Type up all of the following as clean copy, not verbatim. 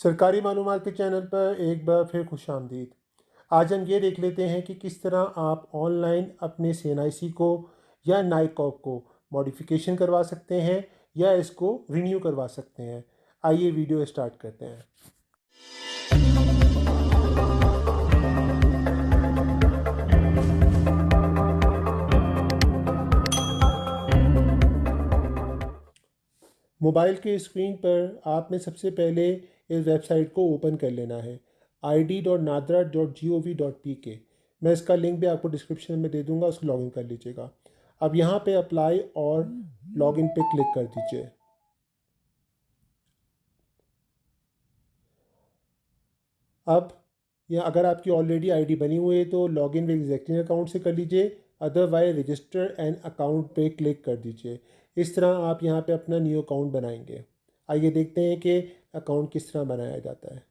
सरकारी मालूमात के चैनल पर एक बार फिर खुशामदीद। आज हम ये देख लेते हैं कि किस तरह आप ऑनलाइन अपने CNIC को या नाइकॉप को मॉडिफिकेशन करवा सकते हैं या इसको रिन्यू करवा सकते हैं। आइए वीडियो स्टार्ट करते हैं। मोबाइल के स्क्रीन पर आपने सबसे पहले इस वेबसाइट को ओपन कर लेना है, id.nadra.gov.pk। मैं इसका लिंक भी आपको डिस्क्रिप्शन में दे दूंगा, उसको लॉगिन कर लीजिएगा। अब यहाँ पे अप्लाई और लॉगिन पे क्लिक कर दीजिए। अब या अगर आपकी ऑलरेडी आईडी बनी हुई है तो लॉगिन विद एग्जिस्टिंग अकाउंट से कर लीजिए, अदरवाइज रजिस्टर एन अकाउंट पे क्लिक कर दीजिए। इस तरह आप यहाँ पे अपना न्यू अकाउंट बनाएंगे। आइए देखते हैं कि अकाउंट किस तरह बनाया जाता है।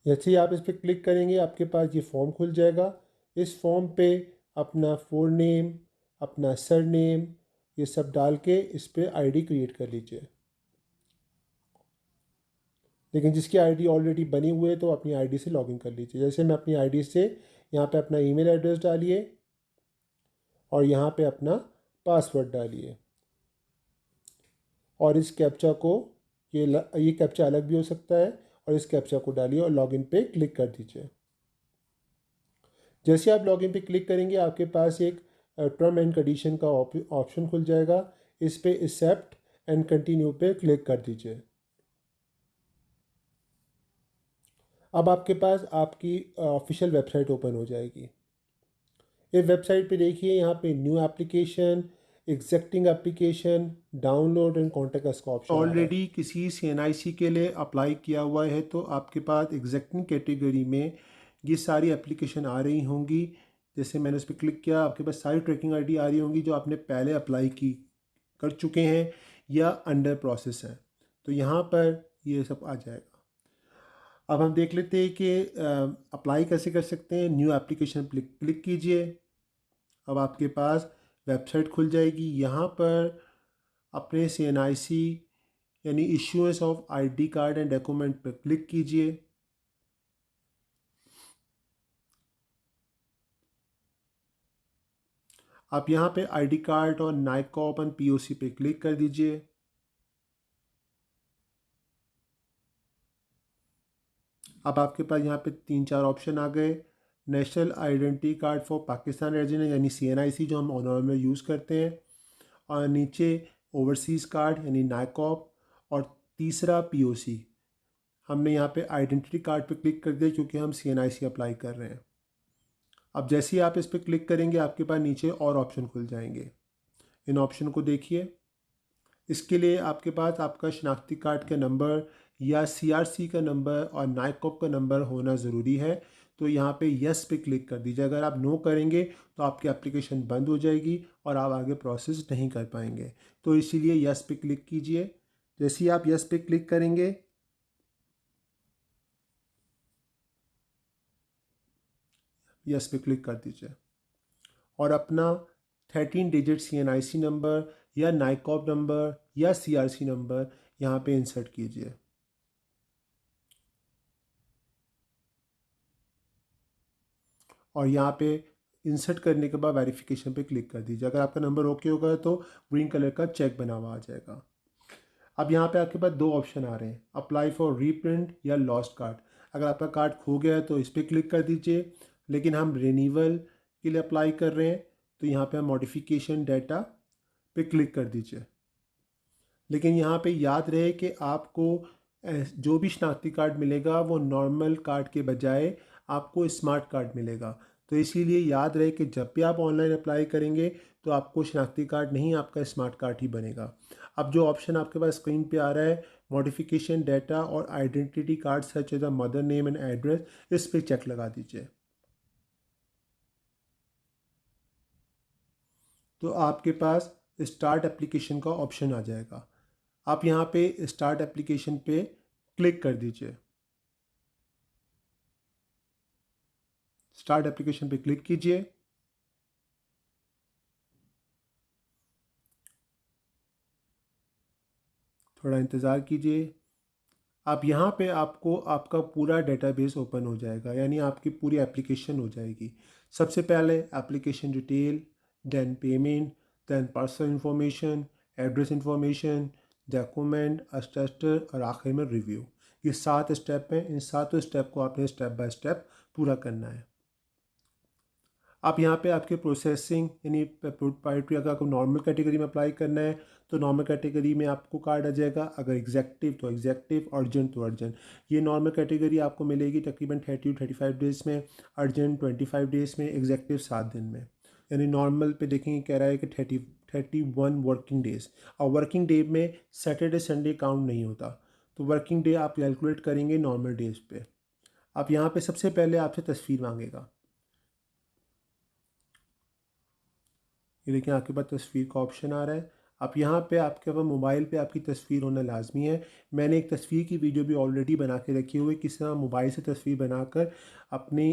जैसे ही आप इस पर क्लिक करेंगे आपके पास ये फॉर्म खुल जाएगा। इस फॉर्म पे अपना फुल नेम, अपना सर नेम, ये सब डाल के इस पर आईडी क्रिएट कर लीजिए। लेकिन जिसकी आईडी ऑलरेडी बनी हुई है तो अपनी आईडी से लॉगिन कर लीजिए। जैसे मैं अपनी आईडी से यहाँ पे अपना ईमेल एड्रेस डालिए और यहाँ पे अपना पासवर्ड डालिए और इस कैप्चा को ये कैप्चा अलग भी हो सकता है और इस कैप्चा को डालिए और लॉगिन पे क्लिक कर दीजिए। जैसे आप लॉगिन पे क्लिक करेंगे आपके पास एक टर्म एंड कंडीशन का ऑप्शन खुल जाएगा। इस पे एक्सेप्ट एंड कंटिन्यू पे क्लिक कर दीजिए। अब आपके पास आपकी ऑफिशियल वेबसाइट ओपन हो जाएगी। इस वेबसाइट पे देखिए, यहाँ पे new application, existing application, download and contact us का ऑप्शन ऑलरेडी किसी CNIC के लिए अप्लाई किया हुआ है तो आपके पास एग्जिस्टिंग कैटेगरी में ये सारी एप्लीकेशन आ रही होंगी। जैसे मैंने उस पर क्लिक किया, आपके पास सारी ट्रैकिंग आईडी आ रही होंगी जो आपने पहले अप्लाई की कर चुके हैं या अंडर प्रोसेस हैं। तो यहाँ पर ये सब आ जाएगा। अब हम देख लेते हैं कि अप्लाई कैसे कर सकते हैं। न्यू एप्लीकेशन क्लिक कीजिए। अब आपके पास वेबसाइट खुल जाएगी। यहाँ पर अपने CNIC यानी issuance of ID card and document पर क्लिक कीजिए। आप यहाँ पे आईडी कार्ड और नाइकॉप एंड POC पे क्लिक कर दीजिए। अब आपके पास यहाँ पे 3-4 ऑप्शन आ गए। National identity card for Pakistan resident यानी CNIC जो हम नॉर्मल यूज़ करते हैं, और नीचे ओवरसीज़ कार्ड यानी नाइकॉप, और तीसरा POC। हमने यहाँ पे आइडेंटिटी कार्ड पे क्लिक कर दिया क्योंकि हम CNIC अप्लाई कर रहे हैं। अब जैसे ही आप इस पर क्लिक करेंगे आपके पास नीचे और ऑप्शन खुल जाएंगे। इन ऑप्शन को देखिए। इसके लिए आपके पास आपका शनाख्ती कार्ड का नंबर या CRC का नंबर और नाइकॉप का नंबर होना ज़रूरी है। तो यहाँ पे यस पे क्लिक कर दीजिए। अगर आप नो करेंगे तो आपकी एप्लीकेशन बंद हो जाएगी और आप आगे प्रोसेस नहीं कर पाएंगे। तो इसीलिए यस पे क्लिक कीजिए। जैसे ही आप यस पे क्लिक करेंगे यस पे क्लिक कर दीजिए और अपना 13 डिजिट CNIC नंबर या नाइकॉप नंबर या CRC नंबर यहाँ पे इंसर्ट कीजिए। और यहाँ पे इंसर्ट करने के बाद वेरिफिकेशन पे क्लिक कर दीजिए। अगर आपका नंबर ओके होगा तो ग्रीन कलर का चेक बना हुआ आ जाएगा। अब यहाँ पे आपके पास 2 ऑप्शन आ रहे हैं, अप्लाई फॉर रीप्रिंट या लॉस्ट कार्ड। अगर आपका कार्ड खो गया है तो इस पर क्लिक कर दीजिए, लेकिन हम रिन्यूअल के लिए अप्लाई कर रहे हैं तो यहाँ पे हम मॉडिफिकेशन डाटा पे क्लिक कर दीजिए। लेकिन यहाँ पे याद रहे कि आपको जो भी शनाख्ती कार्ड मिलेगा वो नॉर्मल कार्ड के बजाय आपको स्मार्ट कार्ड मिलेगा। तो इसीलिए याद रहे कि जब भी आप ऑनलाइन अप्लाई करेंगे तो आपको शनाख्ती कार्ड नहीं, आपका स्मार्ट कार्ड ही बनेगा। अब जो ऑप्शन आपके पास स्क्रीन पे आ रहा है, मॉडिफिकेशन डाटा और identity card such as the mother name and address, इस पर चेक लगा दीजिए। तो आपके पास स्टार्ट एप्लीकेशन का ऑप्शन आ जाएगा। आप यहाँ पे स्टार्ट एप्लीकेशन पे क्लिक कर दीजिए। स्टार्ट एप्लीकेशन पे क्लिक कीजिए। थोड़ा इंतज़ार कीजिए। आप यहाँ पे आपको आपका पूरा डेटाबेस ओपन हो जाएगा, यानी आपकी पूरी एप्लीकेशन हो जाएगी। सबसे पहले application detail, then payment, then personal information, address information, document, attester और आखिर में रिव्यू। ये 7 स्टेप हैं। इन 7 स्टेप को आपने स्टेप बाय स्टेप पूरा करना है। आप यहाँ पे आपके प्रोसेसिंग यानी प्रोप्राइटरी, अगर आपको नॉर्मल कैटेगरी में अप्लाई करना है तो नॉर्मल कैटेगरी में आपको कार्ड आ जाएगा, अगर एग्जेक्टिव तो एग्जेक्टिव, अर्जेंट तो अर्जेंट। ये नॉर्मल कैटेगरी आपको मिलेगी तकरीबन 30-35 डेज़ में, अर्जेंट 25 डेज़ में, एग्जेक्टिव 7 दिन में। यानी नॉर्मल पे देखेंगे कह रहा है कि 31 वर्किंग डेज़, और वर्किंग डे में सैटरडे संडे काउंट नहीं होता, तो वर्किंग डे आप कैलकुलेट करेंगे नॉर्मल डेज़ पे। आप यहाँ पे सबसे पहले आपसे तस्वीर मांगेगा। ये देखिए आपके पास तस्वीर का ऑप्शन आ रहा है। आप यहाँ पे आपके पास मोबाइल पे आपकी तस्वीर होना लाजमी है। मैंने एक तस्वीर की वीडियो भी ऑलरेडी बना के रखी हुई है, किस तरह मोबाइल से तस्वीर बनाकर अपनी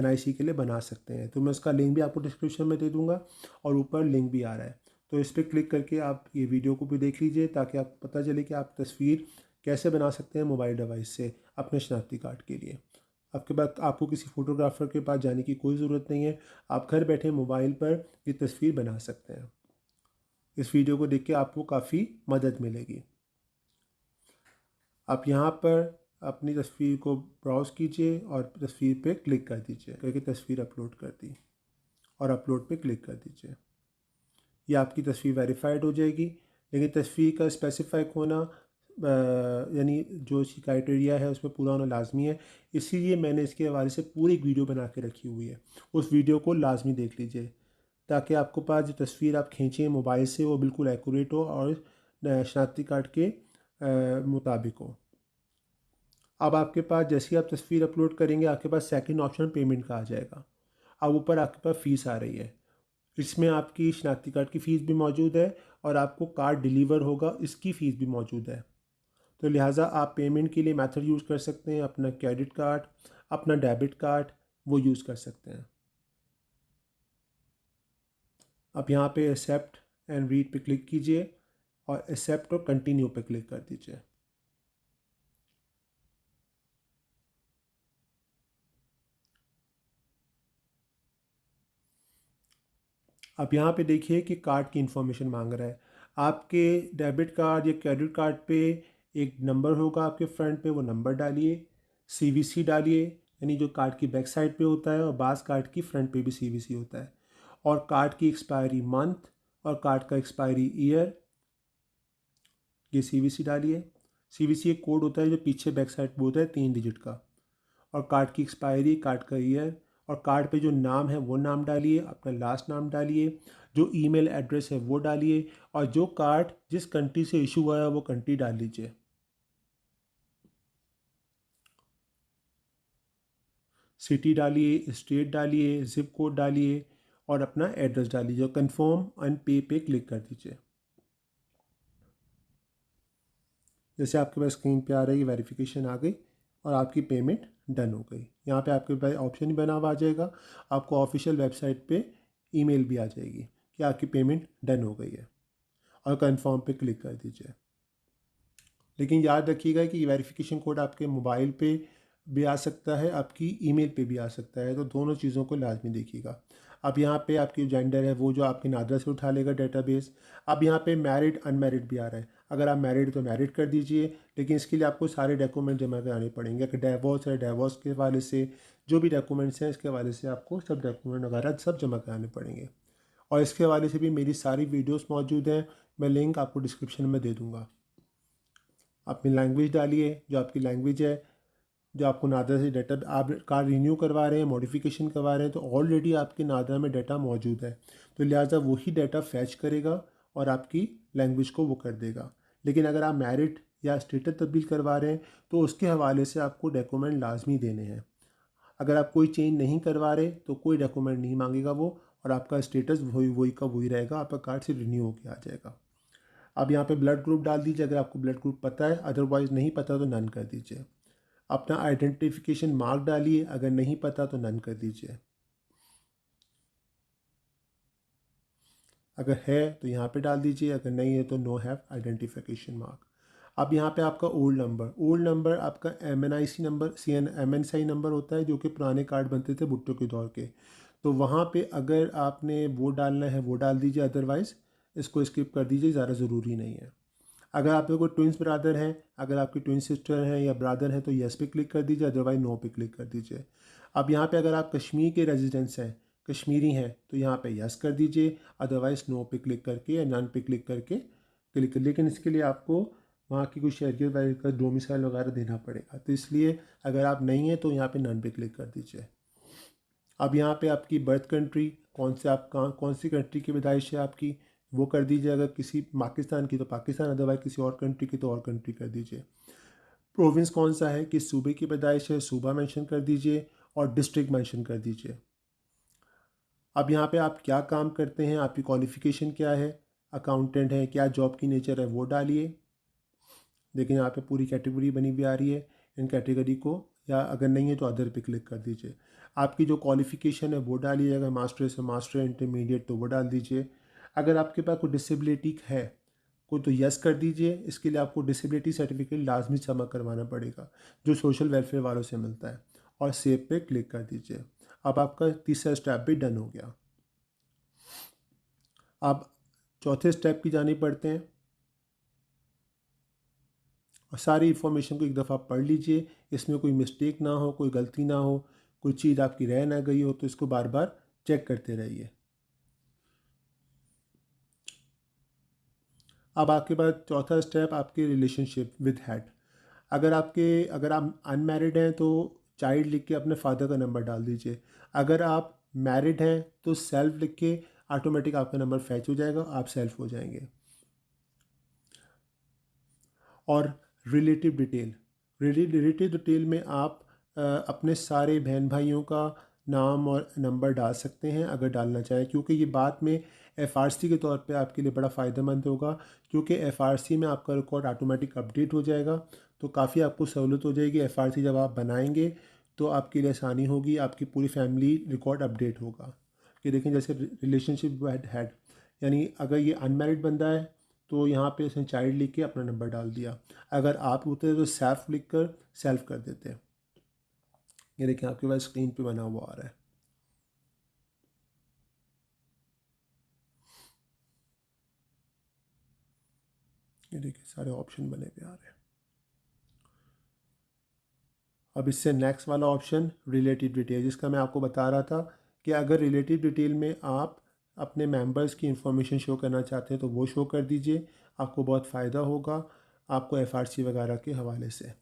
NIC के लिए बना सकते हैं। तो मैं उसका लिंक भी आपको डिस्क्रिप्शन में दे दूँगा और ऊपर लिंक भी आ रहा है, तो इस पर क्लिक करके आप ये वीडियो को भी देख लीजिए ताकि आपको पता चले कि आप तस्वीर कैसे बना सकते हैं मोबाइल डिवाइस से अपने शनाख्ती कार्ड के लिए। आपके पास आपको किसी फ़ोटोग्राफ़र के पास जाने की कोई ज़रूरत नहीं है, आप घर बैठे मोबाइल पर ये तस्वीर बना सकते हैं। इस वीडियो को देख के आपको काफ़ी मदद मिलेगी। आप यहाँ पर अपनी तस्वीर को ब्राउज़ कीजिए और तस्वीर पे क्लिक कर दीजिए, करके तस्वीर अपलोड कर दी और अपलोड पे क्लिक कर दीजिए। ये आपकी तस्वीर वेरीफाइड हो जाएगी, लेकिन तस्वीर का स्पेसिफाइक होना यानी जो इसकी क्राइटेरिया है उसमें पूरा होना लाजमी है। इसीलिए मैंने इसके हवाले से पूरी एक वीडियो बना के रखी हुई है, उस वीडियो को लाजमी देख लीजिए ताकि आपको पास जो तस्वीर आप खींचें मोबाइल से वो बिल्कुल एक्यूरेट हो और शनाख्ती कार्ड के मुताबिक हो। अब आपके पास जैसे ही आप तस्वीर अपलोड करेंगे आपके पास सेकंड ऑप्शन पेमेंट का आ जाएगा। अब ऊपर आपके पास फ़ीस आ रही है, इसमें आपकी शनाख्ती कार्ड की फ़ीस भी मौजूद है और आपको कार्ड डिलीवर होगा इसकी फ़ीस भी मौजूद है। तो लिहाजा आप पेमेंट के लिए मेथड यूज़ कर सकते हैं, अपना क्रेडिट कार्ड, अपना डेबिट कार्ड वो यूज़ कर सकते हैं। अब यहाँ पे एक्सेप्ट एंड रीड पे क्लिक कीजिए और एक्सेप्ट और कंटिन्यू पे क्लिक कर दीजिए। अब यहाँ पे देखिए कि कार्ड की इन्फॉर्मेशन मांग रहा है। आपके डेबिट कार्ड या क्रेडिट कार्ड पे एक नंबर होगा आपके फ्रंट पे, वो नंबर डालिए, CVC डालिए यानी जो कार्ड की बैक साइड पे होता है, और बाज़ कार्ड की फ्रंट पे भी CVC होता है, और कार्ड की एक्सपायरी मंथ और कार्ड का एक्सपायरी ईयर, ये CVC डालिए। CVC एक कोड होता है जो पीछे बैक साइड पे होता है 3 डिजिट का, और कार्ड की एक्सपायरी, कार्ड का ईयर, और कार्ड पे जो नाम है वो नाम डालिए, अपना लास्ट नाम डालिए, जो ईमेल एड्रेस है वो डालिए, और जो कार्ड जिस कंट्री से इशू हुआ है वो कंट्री डाल लीजिए। सिटी डालिए, स्टेट डालिए, ज़िप कोड डालिए और अपना एड्रेस डालिए। कंफर्म एंड पे क्लिक कर दीजिए। जैसे आपके पास स्क्रीन पे आ रही है वेरिफिकेशन आ गई और आपकी पेमेंट डन हो गई। यहाँ पे आपके पास ऑप्शन ही बना हुआ आ जाएगा, आपको ऑफिशियल वेबसाइट पे ईमेल भी आ जाएगी कि आपकी पेमेंट डन हो गई है, और कंफर्म पे क्लिक कर दीजिए। लेकिन याद रखिएगा कि वेरिफिकेशन कोड आपके मोबाइल पे भी आ सकता है, आपकी ईमेल पे भी आ सकता है, तो दोनों चीज़ों को लाजमी देखिएगा। अब यहाँ पे आपकी जेंडर है वो जो आपकी नादरा से उठा लेगा डेटाबेस। अब यहाँ पे मैरिड अनमैरिड भी आ रहा है, अगर आप मैरिड तो मैरिड कर दीजिए, लेकिन इसके लिए आपको सारे डॉक्यूमेंट जमा कराने पड़ेंगे। अगर डिवोर्स है डिवोर्स के हवाले से जो भी डॉक्यूमेंट्स हैं इसके हवाले से आपको सब डॉक्यूमेंट वगैरह सब जमा कराने पड़ेंगे। और इसके हवाले से भी मेरी सारी वीडियोस मौजूद हैं, मैं लिंक आपको डिस्क्रिप्शन में दे दूँगा। अपनी लैंग्वेज डालिए, जो आपकी लैंग्वेज है, जो आपको नादरा से डाटा आप कार्ड रिन्यू करवा रहे हैं, मॉडिफिकेशन करवा रहे हैं, तो ऑलरेडी आपके नादरा में डाटा मौजूद है, तो लिहाजा वही डाटा फैच करेगा और आपकी लैंग्वेज को वो कर देगा। लेकिन अगर आप मैरिड या स्टेटस तब्दील करवा रहे हैं तो उसके हवाले से आपको डॉक्यूमेंट लाजमी देने हैं। अगर आप कोई चेंज नहीं करवा रहे तो कोई डॉक्यूमेंट नहीं मांगेगा वो, और आपका स्टेटस वही वही का वही रहेगा, आपका कार्ड से रिन्यू होकर आ जाएगा। आप यहाँ पे ब्लड ग्रुप डाल दीजिए अगर आपको ब्लड ग्रुप पता है, अदरवाइज़ नहीं पता तो नन कर दीजिए। अपना आइडेंटिफिकेशन मार्क डालिए, अगर नहीं पता तो नन कर दीजिए। अगर है तो यहाँ पे डाल दीजिए, अगर नहीं है तो नो हैव आइडेंटिफिकेशन मार्क। अब यहाँ पे आपका ओल्ड नंबर आपका MNIC नंबर MNCI नंबर होता है, जो कि पुराने कार्ड बनते थे भुट्टो के दौर के। तो वहाँ पे अगर आपने वो डालना है वो डाल दीजिए, अदरवाइज़ इसको स्किप कर दीजिए, ज़्यादा ज़रूरी नहीं है। अगर आप लोग को ट्विंस ब्रदर हैं, अगर आपकी ट्विन सिस्टर हैं या ब्रदर हैं तो येस पे क्लिक कर दीजिए, अदरवाइज नो पे क्लिक कर दीजिए। अब यहाँ पे अगर आप कश्मीर के रेजिडेंट्स हैं, कश्मीरी हैं, तो यहाँ पे यस कर दीजिए, अदरवाइज नो पे क्लिक करके या नन पे क्लिक करके क्लिक कर, लेकिन इसके लिए आपको वहाँ की कुछ शहरियत वगैरह का डोमिसाइल वगैरह देना पड़ेगा, तो इसलिए अगर आप नहीं हैं तो यहाँ पे नन पे क्लिक कर दीजिए। अब यहाँ पे आपकी बर्थ कंट्री कौन से, आप कौन सी कंट्री की पैदाइश है आपकी, वो कर दीजिए। अगर किसी पाकिस्तान की तो पाकिस्तान, अदरवाइज किसी और कंट्री की तो और कंट्री कर दीजिए। प्रोविंस कौन सा है, किस सूबे की पैदाइश है, सूबा मेंशन कर दीजिए और डिस्ट्रिक्ट मेंशन कर दीजिए। अब यहाँ पे आप क्या काम करते हैं, आपकी क्वालिफ़िकेशन क्या है, अकाउंटेंट है, क्या जॉब की नेचर है वो डालिए। लेकिन यहाँ पे पूरी कैटेगरी बनी हुई आ रही है, इन कैटेगरी को, या अगर नहीं है तो अदर पे क्लिक कर दीजिए। आपकी जो क्वालिफ़िकेशन है वो डालिए, अगर मास्टर्स है मास्टर, इंटरमीडिएट तो वो डाल दीजिए। अगर आपके पास कोई डिसेबिलिटी है कोई तो यस कर दीजिए, इसके लिए आपको डिसेबिलिटी सर्टिफिकेट लाजमी जमा करवाना पड़ेगा जो सोशल वेलफेयर वालों से मिलता है, और सेव पे क्लिक कर दीजिए। अब आपका तीसरा स्टेप भी डन हो गया। अब चौथे स्टेप की जानी पड़ते हैं, और सारी इन्फॉर्मेशन को एक दफ़ा पढ़ लीजिए, इसमें कोई मिस्टेक ना हो, कोई गलती ना हो, कोई चीज़ आपकी रह ना गई हो, तो इसको बार बार चेक करते रहिए। अब आपके पास चौथा स्टेप आपके रिलेशनशिप विद हेड। अगर आप अनमैरिड हैं तो चाइल्ड लिख के अपने फादर का नंबर डाल दीजिए। अगर आप मैरिड हैं तो सेल्फ लिख के ऑटोमेटिक आपका नंबर फैच हो जाएगा, आप सेल्फ हो जाएंगे। और रिलेटिव डिटेल में आप अपने सारे बहन भाइयों का नाम और नंबर डाल सकते हैं अगर डालना चाहें, क्योंकि ये बाद में FRC के तौर पे आपके लिए बड़ा फ़ायदेमंद होगा, क्योंकि FRC में आपका रिकॉर्ड ऑटोमेटिक अपडेट हो जाएगा, तो काफ़ी आपको सहूलत हो जाएगी। FRC जब आप बनाएंगे तो आपके लिए आसानी होगी, आपकी पूरी फैमिली रिकॉर्ड अपडेट होगा। कि देखें जैसे रिलेशनशिप विद हेड, यानी अगर ये अनमैरिड बंदा है तो यहाँ पे उसने चाइल्ड लिख के अपना नंबर डाल दिया। अगर आप होते तो सेल्फ लिख कर सेल्फ कर देते हैं। ये देखिए आपके पास स्क्रीन पे बना हुआ आ रहा है। ये देखिए सारे ऑप्शन बने पे आ रहे हैं। अब इससे नेक्स्ट वाला ऑप्शन रिलेटिव डिटेल, जिसका मैं आपको बता रहा था कि अगर रिलेटिव डिटेल में आप अपने मेंबर्स की इंफॉर्मेशन शो करना चाहते हैं तो वो शो कर दीजिए, आपको बहुत फ़ायदा होगा आपको FRC वगैरह के हवाले से।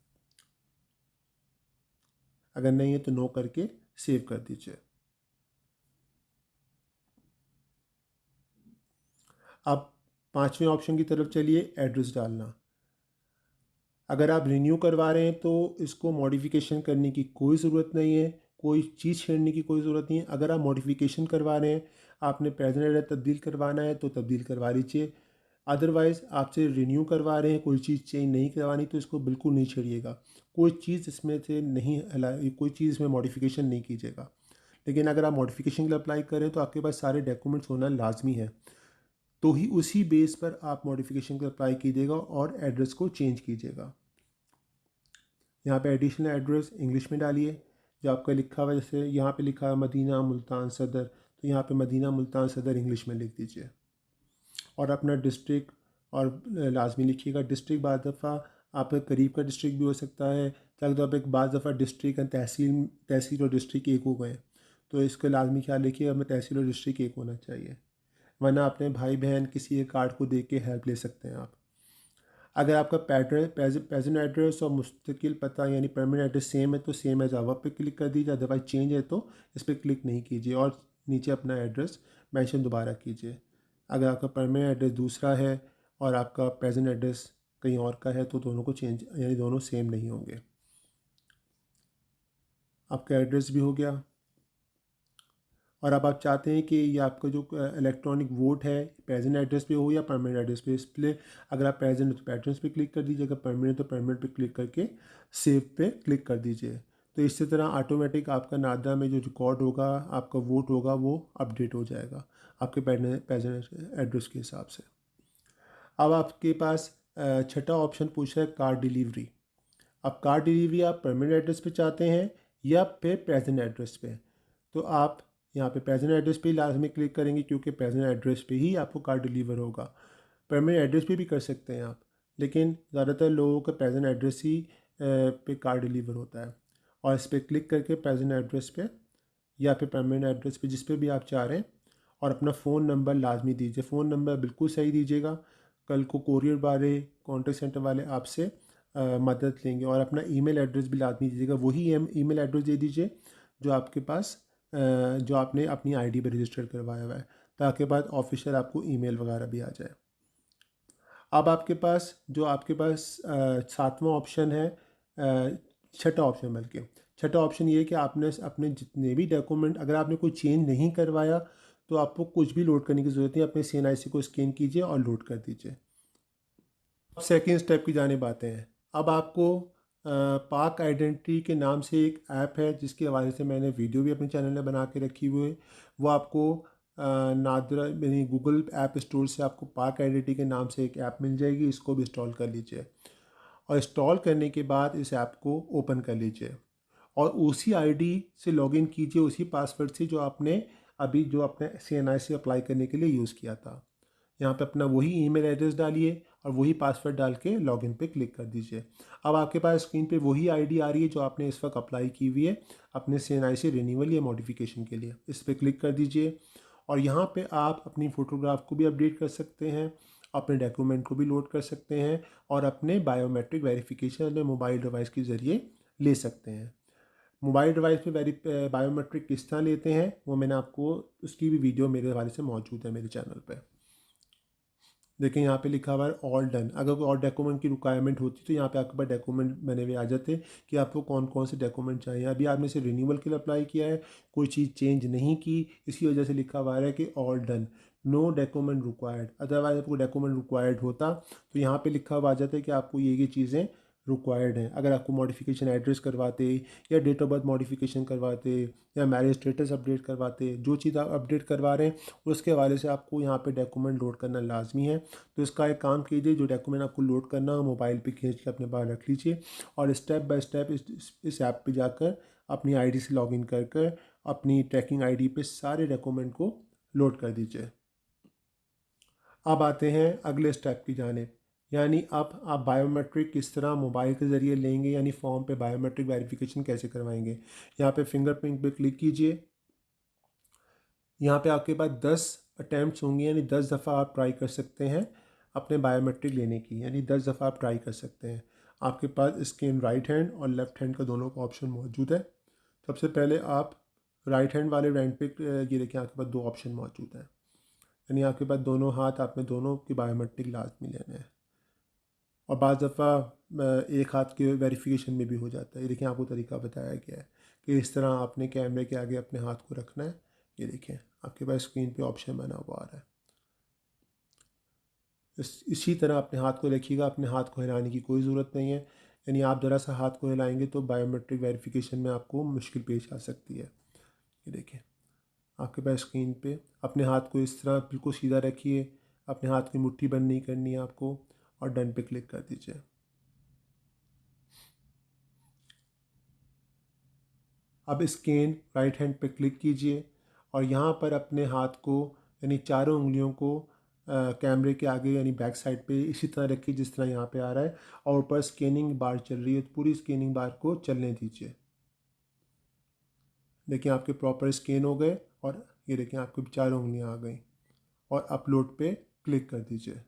अगर नहीं है तो नो करके सेव कर दीजिए। अब पांचवें ऑप्शन की तरफ चलिए, एड्रेस डालना। अगर आप रिन्यू करवा रहे हैं तो इसको मॉडिफिकेशन करने की कोई ज़रूरत नहीं है, कोई चीज़ छेड़ने की कोई ज़रूरत नहीं है। अगर आप मॉडिफिकेशन करवा रहे हैं, आपने प्रेजेंट एड्रेस तब्दील करवाना है तो तब्दील करवा लीजिए। अदरवाइज़ आपसे रिन्यू करवा रहे हैं, कोई चीज़ चेंज नहीं करवानी तो इसको बिल्कुल नहीं छेड़िएगा, कोई चीज़ इसमें से नहीं कोई चीज़ इसमें मॉडिफिकेशन नहीं कीजिएगा। लेकिन अगर आप मॉडिफिकेशन के लिए अप्लाई करें तो आपके पास सारे डॉक्यूमेंट्स होना लाजमी है, तो ही उसी बेस पर आप मॉडिफिकेशन को अप्लाई कीजिएगा और एड्रेस को चेंज कीजिएगा। यहाँ पे एडिशनल एड्रेस इंग्लिश में डालिए, जो आपका लिखा हुआ, जैसे यहाँ पे लिखा है मदीना मुल्तान सदर, तो यहाँ पे मदीना मुल्तान सदर इंग्लिश में लिख दीजिए। और अपना डिस्ट्रिक्ट और लाजमी लिखिएगा। डिस्ट्रिक्ट बाद दफ़ा आपके करीब का डिस्ट्रिक्ट भी हो सकता है, ताकि तो आप एक बाद दफ़ा डिस्ट्रिक्ट एंड तहसील और डिस्ट्रिक्ट एक हो गए, तो इसका लाजमी ख्याल रखिएगा हमें तहसील और डिस्ट्रिक्ट एक होना चाहिए, वरना अपने भाई बहन किसी एक कार्ड को देख के हेल्प ले सकते हैं आप। अगर आपका प्रेजेंट एड्रेस और मुस्तकिल पता यानी परमानेंट एड्रेस सेम है तो सेम एज आवर पे क्लिक कर दीजिए, अदरवाइज चेंज है तो इस पर क्लिक नहीं कीजिए और नीचे अपना एड्रेस मेंशन दोबारा कीजिए। अगर आपका परमानेंट एड्रेस दूसरा है और आपका प्रेजेंट एड्रेस कहीं और का है तो दोनों को चेंज, यानी दोनों सेम नहीं होंगे। आपका एड्रेस भी हो गया, और अब आप चाहते हैं कि ये आपका जो इलेक्ट्रॉनिक वोट है प्रेजेंट एड्रेस पे हो या परमानेंट एड्रेस पे, इस लिए अगर आप प्रेजेंट तो एड्रेस पे क्लिक कर दीजिए, अगर परमानेंट तो परमानेंट पे क्लिक करके सेव पे क्लिक कर दीजिए। तो इसी तरह ऑटोमेटिक आपका नादा में जो रिकॉर्ड होगा, आपका वोट होगा, वो अपडेट हो जाएगा आपके प्रेजेंट एड्रेस के हिसाब से। अब आपके पास छठा ऑप्शन पूछा है कार डिलीवरी। अब कार डिलीवरी आप परमानेंट एड्रेस पे चाहते हैं या फिर प्रेजेंट एड्रेस पे, तो आप यहाँ पे प्रेजेंट एड्रेस पे ही लाजमी क्लिक करेंगे, क्योंकि प्रेजेंट एड्रेस पे ही आपको कार डिलीवर होगा। परमानेंट एड्रेस पे भी कर सकते हैं आप, लेकिन ज़्यादातर लोगों का प्रेजेंट एड्रेस ही पे कार डिलीवर होता है। और इस पर क्लिक करके प्रेजेंट एड्रेस पे या फिर परमानेंट एड्रेस पे, जिस पे भी आप चाह रहे हैं, और अपना फ़ोन नंबर लाजमी दीजिए। फ़ोन नंबर बिल्कुल सही दीजिएगा, कल को कोरियर वाले, कॉन्टेक्ट सेंटर वाले आपसे मदद लेंगे। और अपना ईमेल एड्रेस भी लाजमी दीजिएगा, वही ईमेल एड्रेस दे दीजिए जो आपके पास जो आपने अपनी आईडी पर रजिस्टर करवाया हुआ है, ताकि बाद ऑफिशियल आपको ईमेल वगैरह भी आ जाए। अब आपके पास सातवां ऑप्शन है, छठा ऑप्शन बल्कि छठा ऑप्शन ये है कि आपने अपने जितने भी डॉक्यूमेंट, अगर आपने कोई चेंज नहीं करवाया तो आपको कुछ भी लोड करने की ज़रूरत नहीं, अपने CNIC को स्कैन कीजिए और लोड कर दीजिए। सेकेंड स्टेप की जानिब आते हैं। अब आपको पाक आइडेंटिटी के नाम से एक ऐप है, जिसके हवाले से मैंने वीडियो भी अपने चैनल में बना के रखी हुई है। वो आपको नादरा यानी गूगल ऐप स्टोर से आपको पाक आइडेंटिटी के नाम से एक ऐप मिल जाएगी, इसको भी इंस्टॉल कर लीजिए। और इंस्टॉल करने के बाद इस ऐप को ओपन कर लीजिए और उसी आईडी से लॉगिन कीजिए, उसी पासवर्ड से जो आपने अभी जो अपने CNIC अप्लाई करने के लिए यूज़ किया था। यहाँ पे अपना वही ईमेल एड्रेस डालिए और वही पासवर्ड डाल के लॉगिन पे क्लिक कर दीजिए। अब आपके पास स्क्रीन पे वही आईडी आ रही है जो आपने इस वक्त अप्लाई की हुई है अपने CNIC रिन्यूअल या मॉडिफिकेशन के लिए। इस पर क्लिक कर दीजिए और यहाँ पे आप अपनी फ़ोटोग्राफ को भी अपडेट कर सकते हैं, अपने डॉक्यूमेंट को भी लोड कर सकते हैं और अपने बायोमेट्रिक वेरिफिकेशन अपने मोबाइल डिवाइस के ज़रिए ले सकते हैं। मोबाइल डिवाइस पे बायोमेट्रिक किस तरह लेते हैं वो मैंने आपको, उसकी भी वीडियो मेरे हवाले से मौजूद है मेरे चैनल पे। देखें यहाँ पे लिखा हुआ है ऑल डन। अगर कोई और डॉक्यूमेंट की रिक्वायरमेंट होती तो यहाँ पे आपके पास डॉक्यूमेंट बने हुए आ जाते कि आपको कौन कौन से डॉक्यूमेंट चाहिए। अभी आपने से रिन्यूअल के लिए अप्लाई किया है, कोई चीज़ चेंज नहीं की, इसी वजह से लिखा हुआ है कि all done, no document required. Otherwise आपको डॉक्यूमेंट रिक्वायर्ड होता तो यहाँ पर लिखा हुआ आ जाता है कि आपको ये चीज़ें रिक्वायर्ड हैं। अगर आपको मॉडिफिकेशन एड्रेस करवाते या डेट ऑफ बर्थ मॉडिफिकेशन करवाते या मैरिज स्टेटस अपडेट करवाते, जो चीज़ आप अपडेट करवा रहे हैं उसके हवाले से आपको यहाँ पे डॉक्यूमेंट लोड करना लाजमी है। तो इसका एक काम कीजिए, जो डॉक्यूमेंट आपको लोड करना हो मोबाइल पे खींच के अपने पास रख लीजिए और स्टेप बाय स्टेप इस ऐप पे जाकर अपनी आईडी से लॉगिन कर कर अपनी ट्रैकिंग आईडी पे सारे डॉक्यूमेंट को लोड कर दीजिए। अब आते हैं अगले स्टेप की जानिब, यानी अब आप बायोमेट्रिक किस तरह मोबाइल के ज़रिए लेंगे, यानी फॉर्म पे बायोमेट्रिक वेरिफिकेशन कैसे करवाएंगे। यहाँ पे फिंगरप्रिंट पे क्लिक कीजिए। यहाँ पे आपके पास 10 अटैम्प्ट्स होंगे, यानी 10 दफ़ा आप ट्राई कर सकते हैं अपने बायोमेट्रिक लेने की, यानी 10 दफ़ा आप ट्राई कर सकते हैं। आपके पास स्कैन राइट हैंड और लेफ़्ट हैंड का दोनों का ऑप्शन मौजूद है। सबसे पहले आप राइट हैंड वाले हैंड पे ये देखिए आपके पास 2 ऑप्शन मौजूद हैं, यानी आपके पास दोनों हाथ, आप में दोनों की बायोमेट्रिक लाजमी लेना है। और बाज़ दफ़ा एक हाथ के वेरिफिकेशन में भी हो जाता है। ये देखिए आपको तरीका बताया गया है कि इस तरह आपने कैमरे के आगे अपने हाथ को रखना है। ये देखें आपके पास स्क्रीन पे ऑप्शन बना हुआ आ रहा है। इसी तरह अपने हाथ को रखिएगा, अपने हाथ को हिलाने की कोई ज़रूरत नहीं है, यानी आप ज़रा सा हाथ को हिलाएंगे तो बायोमेट्रिक वेरिफिकेशन में आपको मुश्किल पेश आ सकती है। ये देखें आपके पास स्क्रीन पे अपने हाथ को इस तरह बिल्कुल सीधा रखिए, अपने हाथ की मुट्ठी बंद नहीं करनी है आपको और डन पे क्लिक कर दीजिए। अब स्कैन राइट हैंड पे क्लिक कीजिए और यहाँ पर अपने हाथ को यानी चारों उंगलियों को कैमरे के आगे यानी बैक साइड पे इसी तरह रखिए जिस तरह यहाँ पे आ रहा है और ऊपर स्कैनिंग बार चल रही है तो पूरी स्कैनिंग बार को चलने दीजिए। देखिए आपके प्रॉपर स्कैन हो गए और ये देखिए आपकी चारों उंगलियाँ आ गई और अपलोड पे क्लिक कर दीजिए।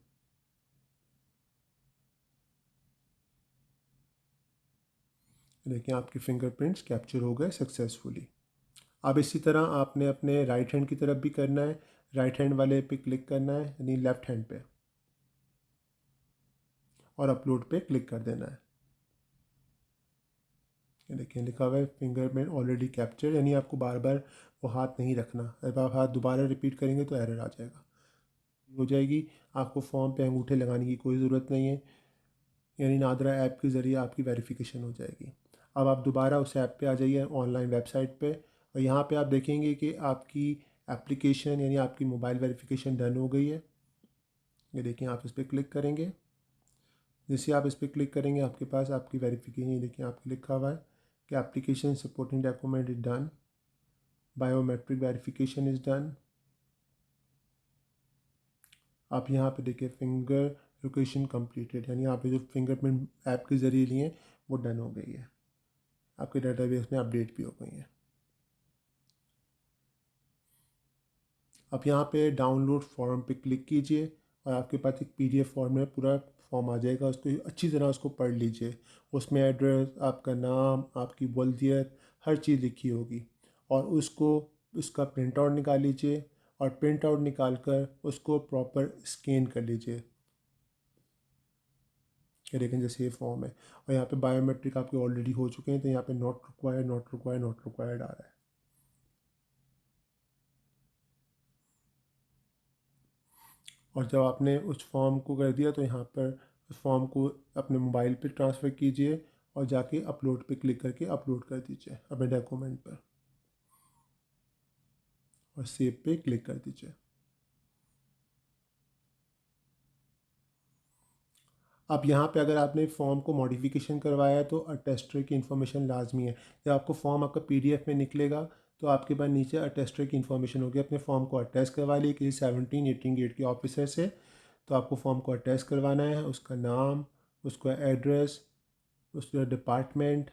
देखिए आपके फिंगरप्रिंट्स कैप्चर हो गए सक्सेसफुली। अब इसी तरह आपने अपने राइट हैंड की तरफ भी करना है, राइट हैंड वाले पे क्लिक करना है यानी लेफ़्ट हैंड पे और अपलोड पे क्लिक कर देना है। ये देखिए लिखा हुआ है फिंगरप्रिंट ऑलरेडी कैप्चर, यानी आपको बार बार वो हाथ नहीं रखना, अगर आप हाथ दोबारा रिपीट करेंगे तो एरर आ जाएगा, हो जाएगी। आपको फॉर्म पे अंगूठे लगाने की कोई ज़रूरत नहीं है, यानी नादरा ऐप के ज़रिए आपकी वेरिफिकेशन हो जाएगी। अब आप दोबारा उस ऐप पे आ जाइए ऑनलाइन वेबसाइट पे और यहाँ पे आप देखेंगे कि आपकी एप्लीकेशन यानी आपकी मोबाइल वेरिफिकेशन डन हो गई है। ये देखिए आप इस पर क्लिक करेंगे जैसे आप इस पर क्लिक करेंगे आपके पास आपकी वेरिफिकेशन, देखिए आपके लिखा हुआ है कि application supporting document is done, biometric verification is done. आप यहाँ पे देखिए फिंगर लोकेशन कंप्लीटेड, यानी यहाँ पे जो फिंगरप्रिंट ऐप के ज़रिए लिए वो डन हो गई है, आपके डेटाबेस में अपडेट भी हो गई है। अब यहाँ पे डाउनलोड फॉर्म पे क्लिक कीजिए और आपके पास एक PDF फॉर्म में पूरा फॉर्म आ जाएगा, उसको अच्छी तरह उसको पढ़ लीजिए। उसमें एड्रेस, आपका नाम, आपकी वल्दियत, हर चीज़ लिखी होगी और उसका प्रिंट आउट निकाल लीजिए और प्रिंट आउट निकाल कर उसको प्रॉपर स्कैन कर लीजिए। लेकिन जैसे ये फॉर्म है और यहाँ पे बायोमेट्रिक आपके ऑलरेडी हो चुके हैं, तो यहाँ पे not required not required not required आ रहा है। और जब आपने उस फॉर्म को कर दिया तो यहाँ पर उस फॉर्म को अपने मोबाइल पे ट्रांसफ़र कीजिए और जाके अपलोड पे क्लिक करके अपलोड कर दीजिए अपने डॉक्यूमेंट पर और सेव पे क्लिक कर दीजिए। अब यहाँ पे अगर आपने फॉर्म को मॉडिफिकेशन करवाया है तो अटेस्टर की इन्फॉर्मेशन लाजमी है। जब आपको फॉर्म आपका PDF में निकलेगा तो आपके पास नीचे अटेस्टर की इन्फॉर्मेशन होगी। अपने फॉर्म को अटेस्ट करवा लिए किसी 17-18 गेट के ऑफिसर से, तो आपको फॉर्म को अटेस्ट करवाना है, उसका नाम, उसका एड्रेस, उसका डिपार्टमेंट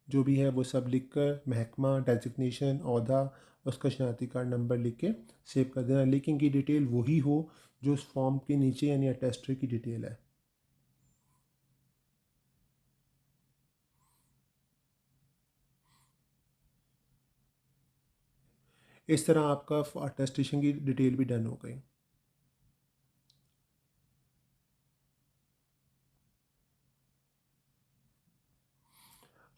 जो भी है वो सब लिख कर, महकमा, डेजिग्नेशन, ओहदा, उसका शनाख्ती कार्ड नंबर लिख के सेव कर देना, लेकिन की डिटेल वही हो जो उस फॉर्म के नीचे यानी अटेस्टर की डिटेल है। इस तरह आपका अटेस्टेशन की डिटेल भी डन हो गई।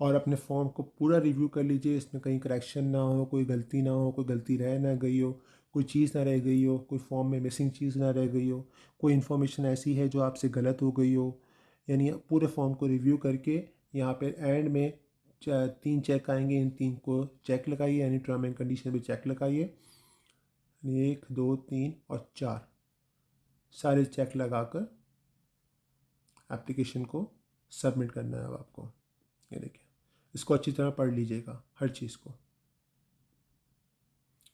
और अपने फॉर्म को पूरा रिव्यू कर लीजिए, इसमें कहीं करेक्शन ना हो, कोई गलती ना हो, कोई गलती रह ना गई हो, कोई चीज़ ना रह गई हो, कोई फॉर्म में मिसिंग चीज़ ना रह गई हो, कोई इन्फॉर्मेशन ऐसी है जो आपसे गलत हो गई हो। यानी पूरे फॉर्म को रिव्यू करके यहाँ पे एंड में 3 चेक आएंगे, इन 3 को चेक लगाइए, यानी टर्म एंड कंडीशन पे चेक लगाइए। 1 2 3 और 4 सारे चेक लगाकर एप्लीकेशन को सबमिट करना है अब आपको। ये देखिए, इसको अच्छी तरह पढ़ लीजिएगा हर चीज़ को।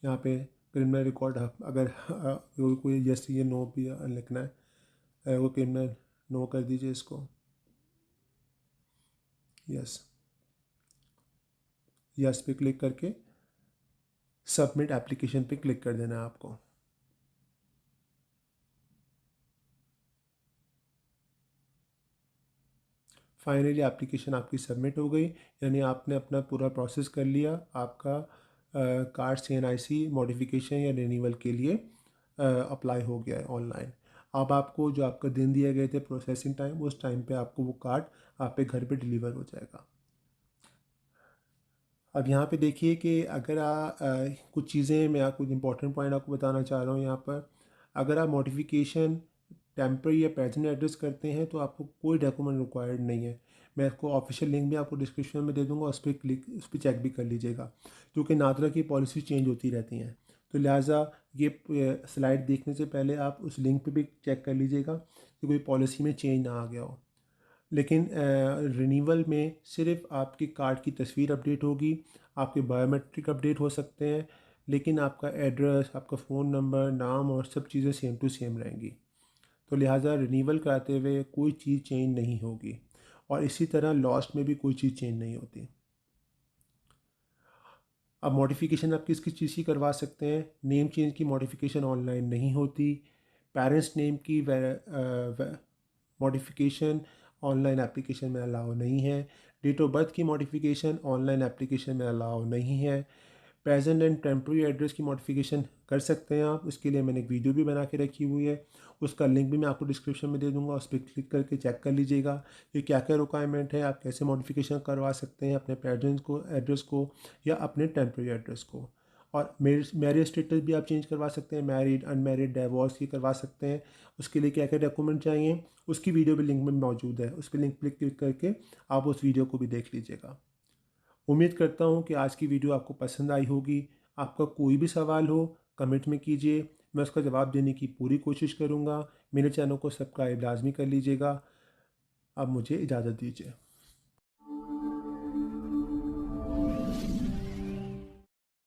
यहाँ पे क्रिमिनल रिकॉर्ड अगर कोई यस ये नो भी लिखना है, वो क्रिमिनल नो कर दीजिए इसको, यस, यस पे क्लिक करके सबमिट एप्लीकेशन पे क्लिक कर देना है आपको। फाइनली एप्लीकेशन आपकी सबमिट हो गई, यानी आपने अपना पूरा प्रोसेस कर लिया। आपका कार्ड CNIC मॉडिफिकेशन या रिन्यूअल के लिए अप्लाई हो गया है ऑनलाइन। अब आपको जो आपका दिन दिए गए थे प्रोसेसिंग टाइम, उस टाइम पे आपको वो कार्ड आप पे घर पे डिलीवर हो जाएगा। अब यहाँ पे देखिए कि अगर कुछ चीज़ें मैं आपको इंपॉर्टेंट पॉइंट आपको बताना चाह रहा हूँ यहाँ पर। अगर आप मॉडिफिकेशन टेम्पररी या प्रेजेंट एड्रेस करते हैं तो आपको कोई डॉक्यूमेंट रिक्वायर्ड नहीं है। मैं आपको ऑफिशियल लिंक भी आपको डिस्क्रिप्शन में दे दूँगा, उस पर चेक भी कर लीजिएगा, क्योंकि नादरा की पॉलिसी चेंज होती रहती हैं। तो लिहाजा ये स्लाइड देखने से पहले आप उस लिंक पे भी चेक कर लीजिएगा कि कोई पॉलिसी में चेंज ना आ गया हो। लेकिन रिन्यूअल में सिर्फ आपकी कार्ड की तस्वीर अपडेट होगी, आपके बायोमेट्रिक अपडेट हो सकते हैं, लेकिन आपका एड्रेस, आपका फ़ोन नंबर, नाम और सब चीज़ें सेम टू सेम रहेंगी। तो लिहाजा रिन्यूअल कराते हुए कोई चीज़ चेंज नहीं होगी और इसी तरह लॉस्ट में भी कोई चीज़ चेंज नहीं होती। अब मॉडिफिकेशन आप किस किस चीज़ की करवा सकते हैं। नेम चेंज की मॉडिफिकेशन ऑनलाइन नहीं होती। पेरेंट्स नेम की मॉडिफिकेशन ऑनलाइन एप्लीकेशन में अलाउ नहीं है। डेट ऑफ बर्थ की मॉडिफिकेशन ऑनलाइन एप्लीकेशन में अलाउ नहीं है। प्रेजेंट एंड टेम्प्रेरी एड्रेस की मॉडिफिकेशन कर सकते हैं आप, उसके लिए मैंने एक वीडियो भी बना के रखी हुई है, उसका लिंक भी मैं आपको डिस्क्रिप्शन में दे दूंगा, उस पर क्लिक करके चेक कर लीजिएगा कि क्या क्या रिक्वायरमेंट है, आप कैसे मॉडिफिकेशन करवा सकते हैं अपने पेरेंट्स को एड्रेस को या अपने टेम्प्रेरी एड्रेस को। और मैरिज स्टेटस भी आप चेंज करवा सकते हैं, मैरिड, अनमैरिड, डाइवोर्स की करवा सकते हैं। उसके लिए क्या क्या डॉक्यूमेंट चाहिए उसकी वीडियो भी लिंक में मौजूद है, उस पर लिंक क्लिक करके आप उस वीडियो को भी देख लीजिएगा। उम्मीद करता हूँ कि आज की वीडियो आपको पसंद आई होगी। आपका कोई भी सवाल हो कमेंट में कीजिए, मैं उसका जवाब देने की पूरी कोशिश करूँगा। मेरे चैनल को सब्सक्राइब लाजमी कर लीजिएगा। अब मुझे इजाज़त दीजिए।